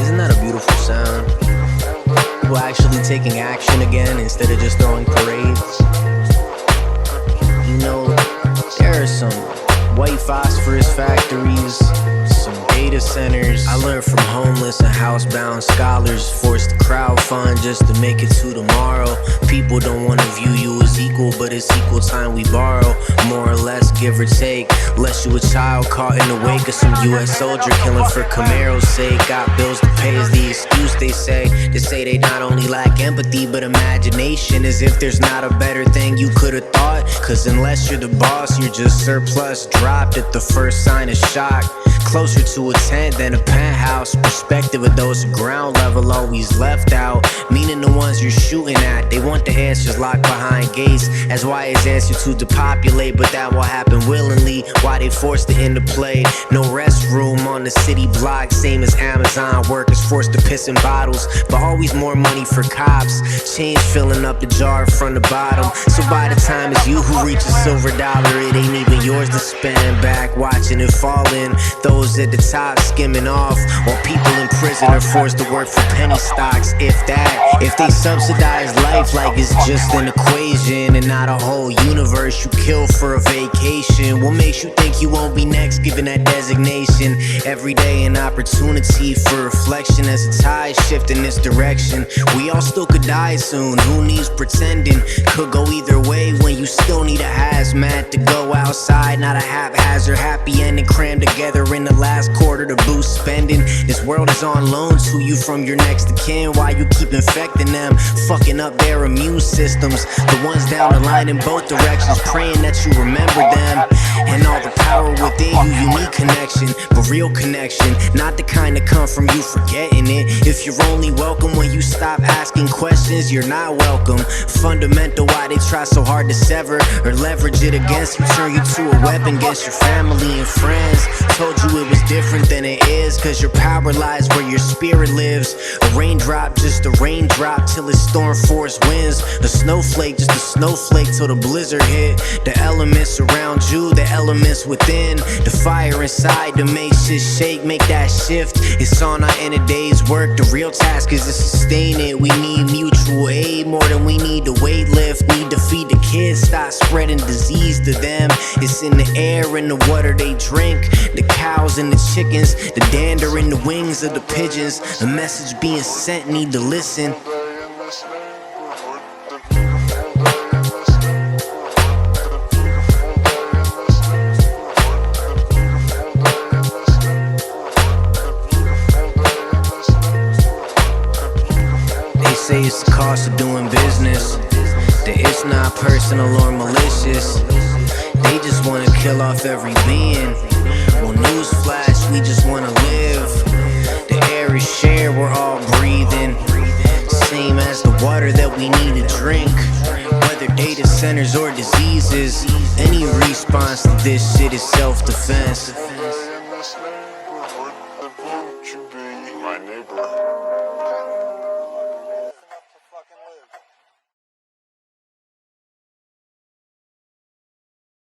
Isn't that a beautiful sound? People actually taking action again instead of just throwing parades. You know, there are some white phosphorus factories, some data centers. I learned from homeless and housebound scholars forced to crowdfund just to make it to tomorrow. People don't want to view you as equal, but it's equal time we borrow. More or less, give or take. Less you a child caught in the wake of some US soldier killing for Camaro's sake. Got bills to pay is the excuse they say. They say they not only lack empathy but imagination, as if there's not a better thing you could have thought. Cause unless you're the boss, you're just surplus, dropped at the first sign of shock. Closer to a tent than a penthouse. Perspective of those at ground level always left out, meaning the ones you're shooting at. They want the answers locked behind gates. That's why it's answered to depopulate, but that will happen willingly. Why they forced it into play. No restroom on the city block, same as Amazon workers forced to piss in bottles, but always more money for cops. Change filling up the jar from the bottom. So by the time it's you who reach a silver dollar, it ain't even yours to spend. Back watching it fall in, those at the top skimming off, while people in prison are forced to work for penny stocks, if that. If they subsidize life like it's just an equation and not a whole universe you kill for a vacation, what makes you think you won't be next given that designation? Every day an opportunity for reflection as the tide shift in this direction. We all still could die soon, who needs pretending? Could go either way when you still need a hazmat to go outside, not a haphazard happy ending crammed together in the last quarter to boost spending. This world is on loan to you from your next of kin. Why you keep infecting them, fucking up their immune systems? The ones down the line in both directions, praying that you remember them. And all the power within you, unique connection, but real connection, not the kind that come from you forgetting it. If you're only welcome when you stop asking questions, you're not welcome. Fundamental why they try so hard to sever or leverage it against you, turn you to a weapon against your family and friends. Told you it was different than it is, cause your power lies where your spirit lives. A raindrop, just a raindrop till it's storm force winds. A snowflake, just a snowflake till the blizzard hit. The elements around you, the elements within, the fire inside to make shit shake, make that shift. It's all not in a day's work, the real task is to sustain it. We need mutual aid more than we need to weight lift. Need to feed the kids, stop spreading disease to them. It's in the air and the water they drink, the cows and the chickens, the dander in the wings of the pigeons. A message being sent, need to listen. They say it's the cost of doing business, that it's not personal or malicious. They just wanna kill off every being. Well, newsflash, we just wanna live. The air is shared, we're all breathing. Same as the water that we need to drink. Whether data centers or diseases, any response to this shit is self-defense.